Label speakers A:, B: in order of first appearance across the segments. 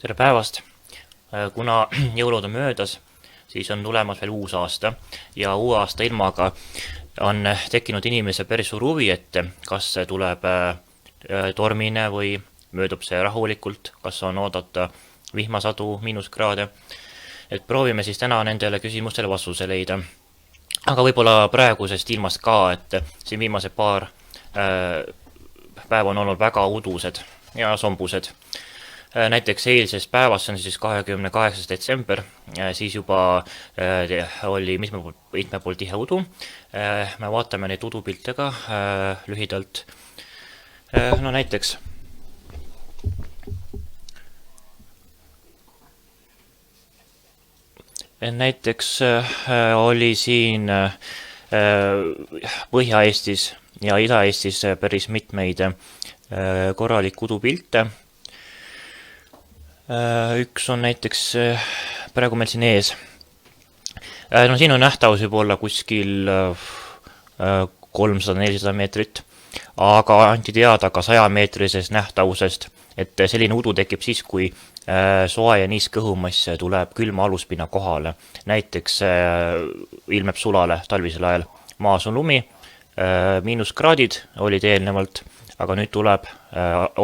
A: Tere päevast! Kuna jõulud on möödas, siis on tulemas veel uus aasta ja uue aasta ilmaga on tekkinud inimese päris suur huvi, et kas see tuleb tormine või möödub see rahulikult, kas on oodata vihmasadu, miinuskraade. Et proovime siis täna nendele küsimustele vastuse leida. Aga võib-olla praegusest ilmast ka, et siin viimase paar päeva on olnud väga udused ja sombused. Näiteks eilses päevas, see on siis 28. detsember, siis juba oli mitme pool tihe udu. Me vaatame neid udupilte ka lühidalt. No näiteks oli siin Põhja-Eestis ja Ida-Eestis päris mitmeid korralik udupilte. Üks on näiteks praegu meil siin ees. No siin on nähtavus võib olla kuskil 300-400 meetrit, aga anti teada ka 100-meetrisest nähtavusest, et selline udu tekib siis, kui soe ja niiske õhumass tuleb külma aluspinna kohale. Näiteks ilmeb sulale talvisel ajal. Maas on lumi, miinuskraadid olid eelnevalt, aga nüüd tuleb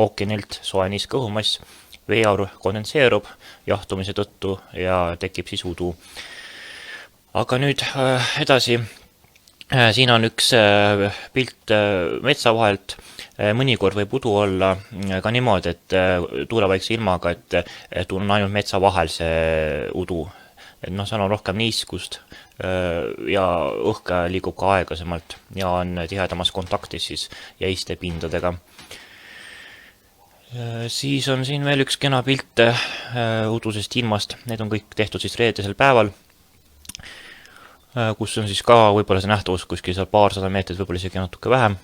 A: ookeanilt soe niiske õhumass. Veeaur kondenseerub jahtumise tõttu ja tekib siis udu. Aga nüüd edasi. Siin on üks pilt metsa vahelt. Mõnikord võib udu olla ka niimoodi, et tuulevaikse ilmaga, et on ainult metsa vahel see udu. Et seal on rohkem niiskust ja õhk liigub ka aeglasemalt ja on tihedamas kontaktis siis jäiste pindadega. Siis on siin veel üks kena pilt udusest ilmast. Need on kõik tehtud siis reedesel päeval, kus on siis ka võib-olla see nähtavus kuskil seal paarsada meetrit, võib-olla isegi natuke vähem.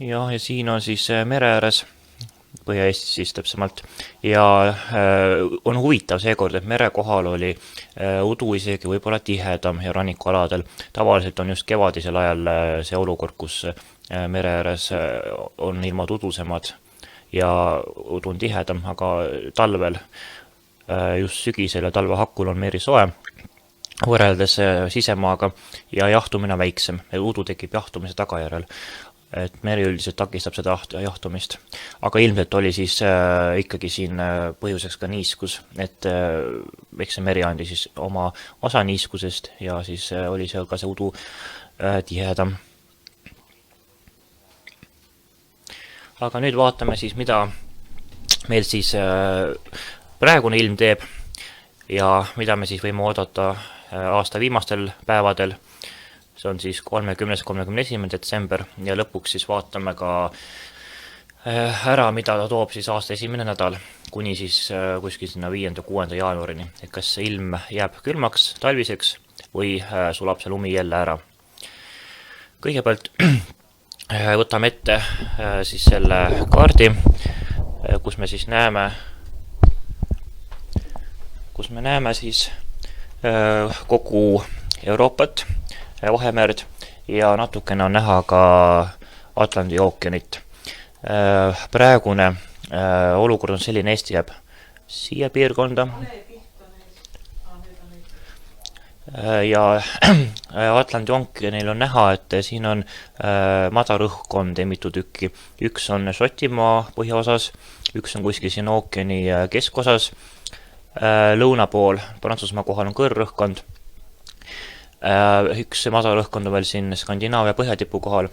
A: Ja siin on siis mere ääres, Põhja-Eestis siis täpsemalt. Ja on huvitav seekord, et mere kohal oli udu isegi võib-olla tihedam ja rannikualadel. Tavaliselt on just kevadisel ajal see olukord, kus mere ääres on ilmad udusemad ja udu on tihedam, aga talvel, just sügisel ja talve hakul on meri soe võrreldes sisemaaga ja jahtumine väiksem. Udu tekib jahtumise tagajärjel. Et meri üldiselt takistab seda jahtumist. Aga ilmselt oli siis ikkagi siin põhjuseks ka niiskus, et eks see meri andi siis oma osa niiskusest ja siis oli seal ka see udu tihedam. Aga nüüd vaatame siis, mida meil siis praegune ilm teeb ja mida me siis võime oodata aasta viimastel päevadel. See on siis 30-31. detsember ja lõpuks siis vaatame ka ära, mida ta toob siis aasta esimene nädal, kuni siis kuskil sinna 5-6. jaanuarini. Et kas see ilm jääb külmaks, talviseks või sulab see lumi jälle ära. Kõigepealt võtame ette siis selle kaardi, kus me siis näeme, siis kogu Euroopat, Vahemerd ja natukene on näha ka Atlandi ookeanit. Praegune olukord on selline, Eesti jääb siia piirkonda ja Atlandi ookeanil on näha, et siin on madarõhkkond mitu tükki. Üks on Šotimaa põhjaosas, üks on kuskil siin ookeani keskosas, lõuna pool Prantsusmaa kohal on kõrrõhkkond. Üks madarõhkkond on veel siin Skandinaavia põhjatipu kohal.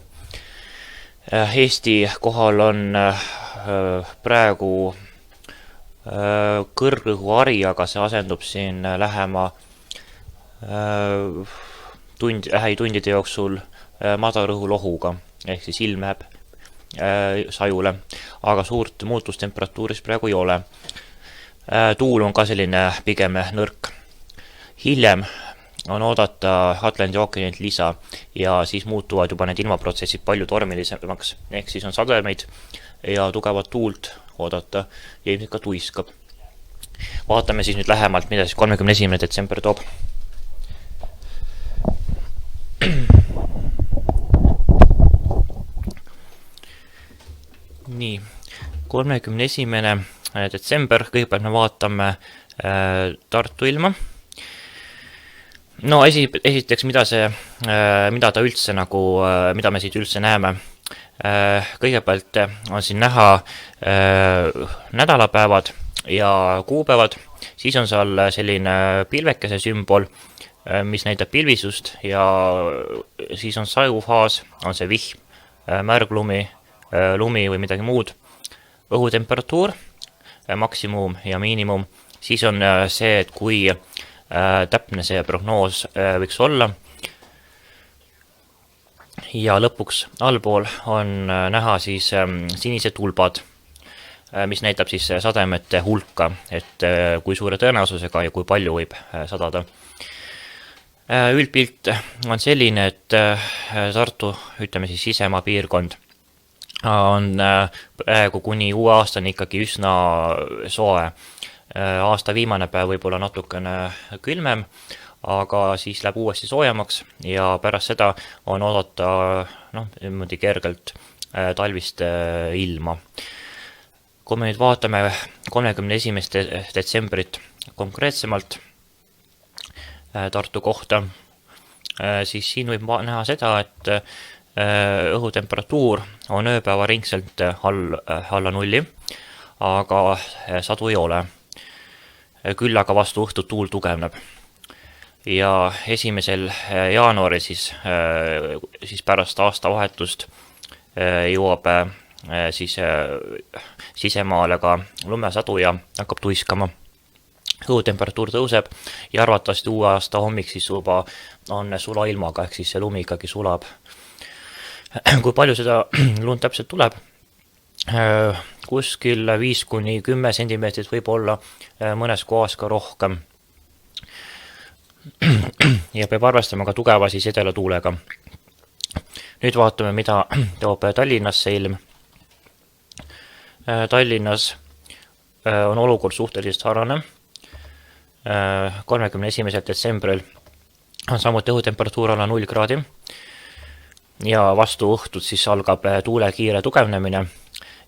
A: Eesti kohal on praegu kõrgrõhuari, aga see asendub siin lähema tundide jooksul madarõhulohuga, ehk siis ilm läheb sajule, aga suurt muutust temperatuuris praegu ei ole. Tuul on ka selline pigem nõrk. Hiljem on oodata Atlandi ookeanilt lisa ja siis muutuvad juba need ilmaprotsessid palju tormilisemaks, ehk siis on sademeid ja tugevat tuult oodata ja ilmselt ka tuiskab. Vaatame siis nüüd lähemalt, mida siis 31. detsember toob. Nii, 31. detsember, kõigepealt me vaatame Tartu ilma. No esiteks, mida ta üldse nagu, mida me siit üldse näeme. Kõigepealt on siin näha nädalapäevad ja kuupäevad, siis on seal selline pilvekese sümbol, mis näitab pilvisust ja siis on sajufaas, on see vihm, märglumi, lumi või midagi muud, õhutemperatuur, maksimum ja miinimum, siis on see, et kui täpne see prognoos võiks olla ja lõpuks allpool on näha siis sinised tulbad, mis näitab siis sademete hulka, et kui suure tõenäosusega ja kui palju võib sadada. Üldpilt on selline, et Tartu, ütleme siis sisemaa piirkond, on praegu kuni uue aastani ikkagi üsna soe. Aasta viimane päev võib-olla natukene külmem, aga siis läheb uuesti soojemaks ja pärast seda on oodata niimoodi kergelt talvist ilma. Kui me nüüd vaatame 31. detsembrit konkreetsemalt Tartu kohta, siis siin võib näha seda, et õhutemperatuur on ööpäeva ringselt alla nulli, aga sadu ei ole. Küll aga vastu õhtut tuul tugevneb. Ja 1. jaanuaril siis pärast aastavahetust jõuab siis sisemaale ka lumesadu ja hakkab tuiskama. Õhutemperatuur tõuseb ja arvatavasti uue aasta hommik siis juba on sulailmaga, ehk siis see lumi ikkagi sulab. Kui palju seda lund täpselt tuleb? Kuskil 5–10 sentimeetrit võib olla, mõnes kohas ka rohkem. Ja peab arvestama ka tugeva siis edelatuulega. Nüüd vaatame, mida toob Tallinnasse ilm. Tallinnas on olukord suhteliselt sarnane. 31. detsembril on samuti õhutemperatuur alla 0 kraadi ja vastu õhtut siis algab tuule kiire tugevnemine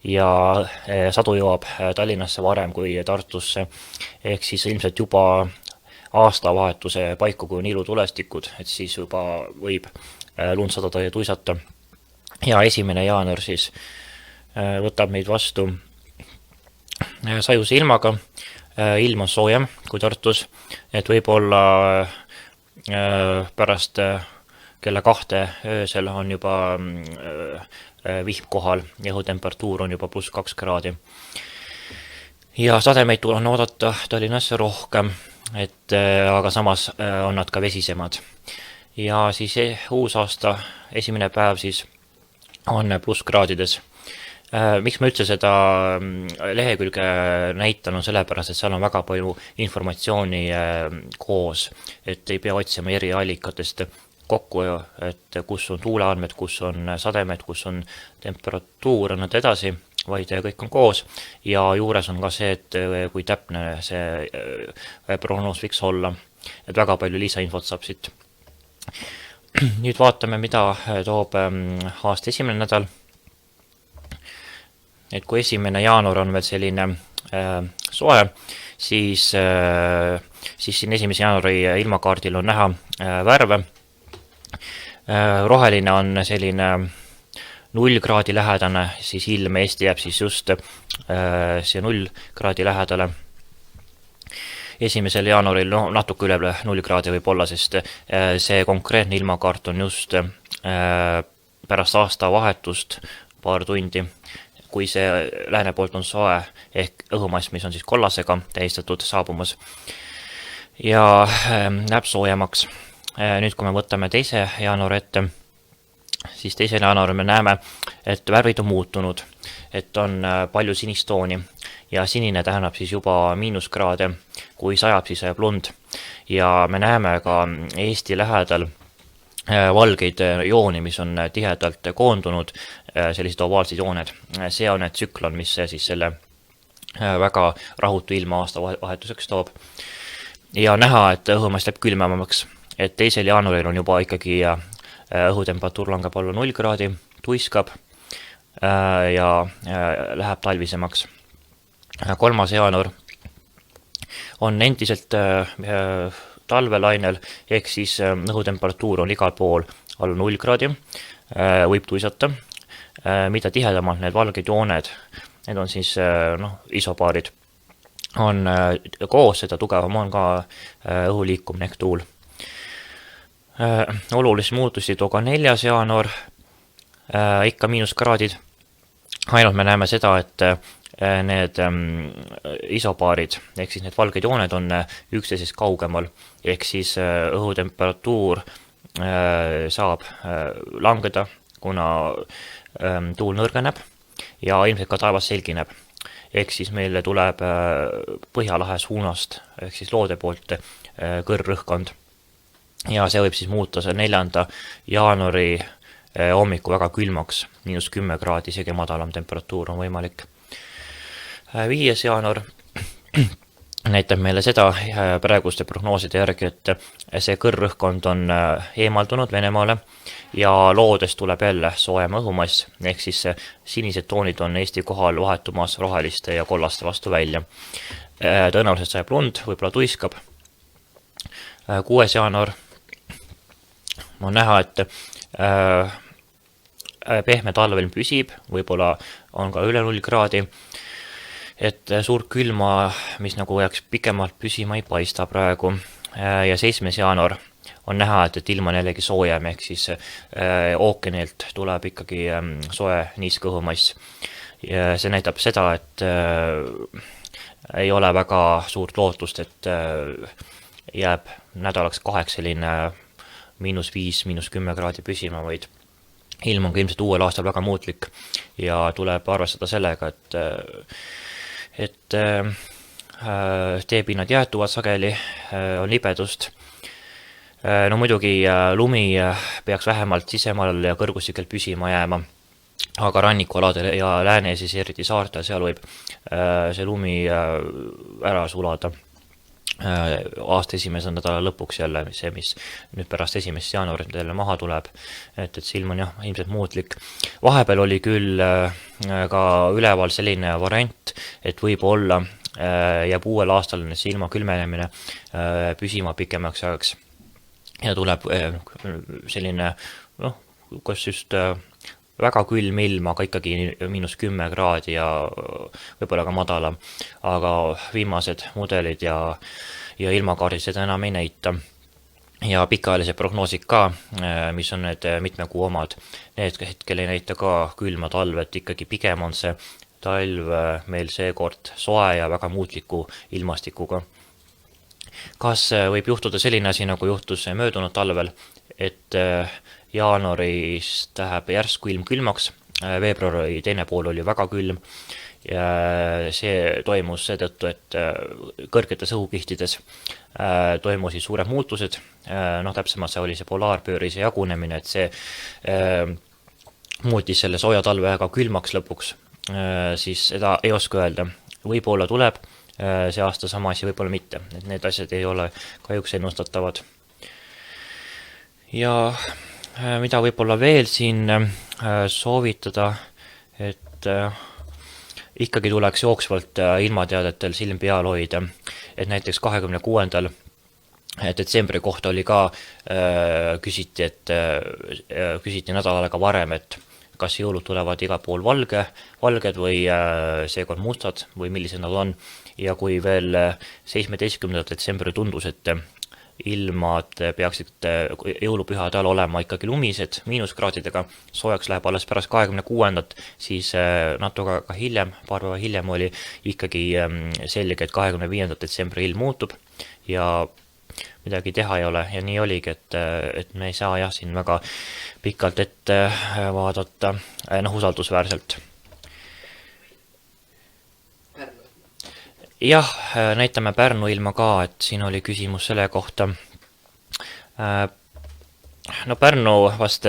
A: ja sadu jõuab Tallinnasse varem kui Tartusse, ehk siis ilmselt juba aastavahetuse paiku, kui on ilutulestikud, et siis juba võib lund sadada ja tuisata. Ja 1. jaanuar siis võtab meid vastu sajuse ilmaga, ilm on soojem kui Tartus, et võib-olla pärast kella 2 öösel on juba vihm kohal ja õhutemperatuur on juba +2 kraadi. Ja sademeid on oodata Tallinnasse rohkem, aga samas on nad ka vesisemad. Ja siis uusaasta esimene päev siis on +kraadides. Miks ma üldse seda lehekülge näitan, on sellepärast, et seal on väga palju informatsiooni koos, et ei pea otsima eri allikatest kokku, et kus on tuuleandmed, kus on sademed, kus on temperatuur ja nad edasi, vaid kõik on koos ja juures on ka see, et kui täpne see prognoos võiks olla, et väga palju lisainfot saab siit. Nüüd vaatame, mida toob aasta esimene nädal. Et kui 1. jaanuar on veel selline soe, siis siin 1. jaanuari ilmakaardil on näha värve. Roheline on selline 0 kraadi lähedane, siis ilm Eesti jääb siis just see 0 kraadi lähedale. 1. jaanuaril natuke üle 0 kraadi võib olla, sest see konkreetne ilmakaart on just pärast aasta vahetust paar tundi, kui see lääne poolt on soe ehk õhumass, mis on siis kollasega tähistatud saabumas ja läheb soojemaks. Nüüd, kui me võtame 2. jaanuari ette, siis 2. jaanuaril me näeme, et värvid on muutunud, et on palju sinistooni ja sinine tähendab siis juba -kraade, kui sajab, siis sajab lund ja me näeme ka Eesti lähedal valgeid jooni, mis on tihedalt koondunud, sellised ovaalsed jooned. See on tsüklon, mis siis selle väga rahutu ilma aasta vahetuseks toob. Ja näha, et õhumass läheb külmemaks, et 2. jaanuaril on juba ikkagi õhutemperatuur langeb alla 0 kraadi, tuiskab, ja läheb talvisemaks. 3. jaanuar on endiselt talvelainel, ehk siis õhutemperatuur on igal pool alla 0 kraadi, võib tuisata. Mida tihedamalt need valged jooned, need on siis isopaarid, on koos, seda tugevam on ka õhu liikumine ehk tuul. Olulisi muutusi too ka 4. jaanuar, ikka miinuskraadid. Ainult me näeme seda, et need isopaarid, ehk siis need valged jooned on üksteisest kaugemal, ehk siis õhutemperatuur saab langeda, kuna tuul nõrgeneb ja ilmselt ka taevas selgineb. Ehk siis meile tuleb Põhjalahe suunast, ehk siis loode poolt kõrgrõhkkond. Ja see võib siis muuta see 4. jaanuari hommiku väga külmaks, -10 kraadi, isegi madalam temperatuur on võimalik. 5. jaanuar näitab meile seda praeguste prognooside järgi, et see kõrgrõhkkond on eemaldunud Venemaale ja loodest tuleb jälle soojem õhumass, ehk siis sinised toonid on Eesti kohal vahetumas roheliste ja kollaste vastu välja. Tõenäoliselt sajab lund, võib-olla tuiskab. 6. jaanuar on näha, et pehme talvel püsib, võib-olla on ka üle 0 kraadi, et suurt külma, mis nagu jääks pikemalt püsima, ei paista praegu. Ja 7. jaanuar on näha, et ilm on jällegi soojem, ehk siis ookeanilt tuleb ikkagi soe niiskõhumass. See näitab seda, et ei ole väga suurt lootust, et jääb nädalaks 2 selline -5, -10 kraadi püsima, vaid ilm on ka ilmselt uuel aastal väga muutlik ja tuleb arvestada sellega, et teepinnad jäätuvad sageli, on libedust. No muidugi lumi peaks vähemalt sisemaal ja kõrgustikelt püsima jääma, aga rannikualadel ja läänes, siis eriti saartel, seal võib see lumi ära sulada aasta esimese nädala lõpuks jälle, see, mis nüüd pärast 1. jaanuarit jälle maha tuleb, et see ilm on jah, ilmselt muutlik. Vahepeal oli küll ka üleval selline variant, et võib-olla jääb uuel aastal see ilma külmenemine püsima pikemaks ajaks ja tuleb selline, kas just väga külm ilm, aga ikkagi -10 kraadi ja võib-olla ka madalam, aga viimased mudelid ja ilmakaardid seda enam ei näita. Ja pikaajalised prognoosid ka, mis on need mitme kuu omad, need hetkel ei näita ka külma talve, et ikkagi pigem on see talv meil seekord soe ja väga muutliku ilmastikuga. Kas võib juhtuda selline asi, nagu juhtus möödunud talvel, et jaanuarist läheb järsku ilm külmaks, veebruari teine pool oli väga külm ja see toimus seetõttu, et kõrgetes õhukihtides toimusid suured muutused, täpsemalt see oli see polaarpöörise jagunemine, et see muutis selle sooja talve väga külmaks lõpuks, siis seda ei oska öelda. Võib-olla tuleb see aasta sama asi, võib-olla mitte, et need asjad ei ole kahjuks ennustatavad. Ja mida võib-olla veel siin soovitada, et ikkagi tuleks jooksvalt ilmateadetel silm peal hoida, et näiteks 26. detsembri kohta oli ka, küsiti nädal aega varem, et kas jõulud tulevad igal pool valged või seekord mustad või millised nad on, ja kui veel 17. detsembri tundus, et ilmad peaksid jõulupühade all olema ikkagi lumised, miinuskraadidega, soojaks läheb alles pärast 26. siis natuke ka hiljem, paar päeva hiljem oli ikkagi selge, et 25. detsembri ilm muutub ja midagi teha ei ole ja nii oligi, et me ei saa jah siin väga pikalt ette vaadata usaldusväärselt. Jah, näitame Pärnu ilma ka, et siin oli küsimus selle kohta. Pärnu vast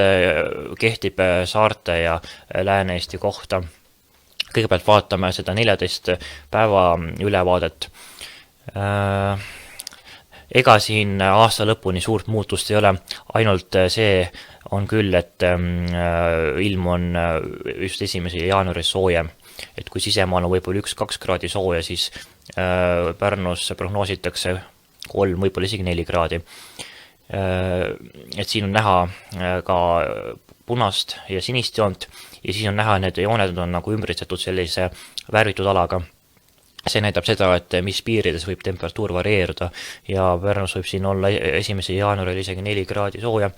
A: kehtib saarte ja Lääne-Eesti kohta. Kõigepealt vaatame seda 14 päeva ülevaadet. Ega siin aasta lõpuni suurt muutust ei ole, ainult see on küll, et ilm on just 1. jaanuaris soojem. Et kui sisemaal on võib-olla 1-2 kraadi sooja, siis Pärnus prognoositakse 3, võib-olla isegi 4 kraadi. Et siin on näha ka punast ja sinist joont ja siis on näha, need jooned on nagu ümbritsetud sellise värvitud alaga. See näitab seda, et mis piirides võib temperatuur varieeruda ja Pärnus võib siin olla 1. jaanuaril isegi 4 kraadi sooja.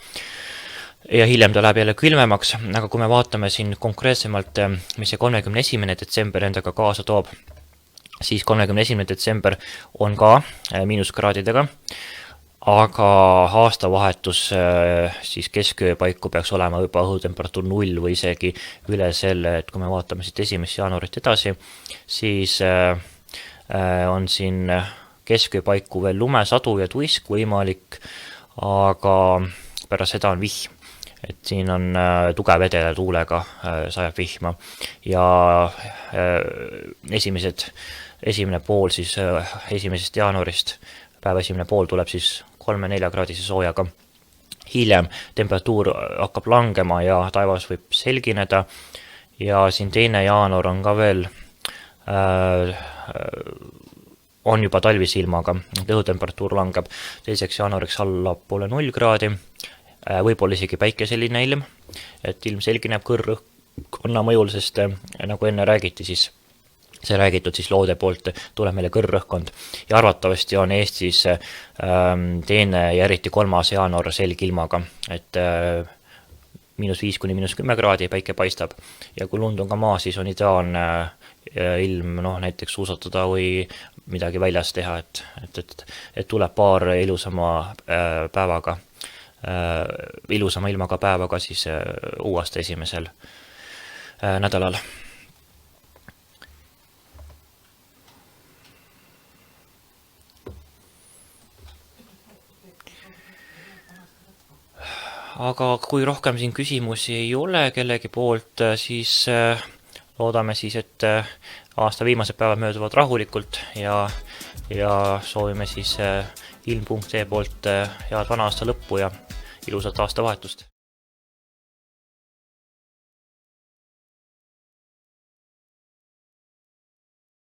A: Ja hiljem ta läheb jälle külmemaks, aga kui me vaatame siin konkreetsemalt, mis see 31. detsember endaga kaasa toob, siis 31. detsember on ka miinuskraadidega, aga aastavahetus siis kesköö paiku peaks olema juba õhutemperatuur 0 või isegi üle selle, et kui me vaatame siit 1. jaanuarit edasi, siis on siin kesköö paiku veel lumesadu ja tuisk võimalik, aga pärast seda on vihm. Et siin on tugev edele tuulega sajab vihma ja esimene pool siis 1. jaanuarist, päeva esimene pool tuleb siis 3-4 kraadise soojaga. Hiljem temperatuur hakkab langema ja taevas võib selgineda ja siin 2. jaanuar on ka veel on juba talvise ilmaga, õhutemperatuur langeb 2. jaanuariks allapoole 0 kraadi, võib-olla isegi päikeseline ilm, et ilm selgineb kõrrõhkkonna mõjul, sest nagu enne räägiti, siis see räägitud siis loode poolt tuleb meile kõrrõhkkond ja arvatavasti on Eestis 2. ja eriti 3. jaanuar selgilmaga, et -5 kuni -10 kraadi päike paistab ja kui lund on ka maa, siis on ideaalne ilm näiteks suusatada või midagi väljas teha, et tuleb paar ilusama päevaga, ilusama ilmaga päevaga siis uuesti 1. nädalal. Aga kui rohkem siin küsimusi ei ole kellegi poolt, siis loodame siis, et aasta viimased päevad mööduvad rahulikult ja soovime siis ilm.ee poolt head vana aasta lõppu ja ilusat aastavahetust.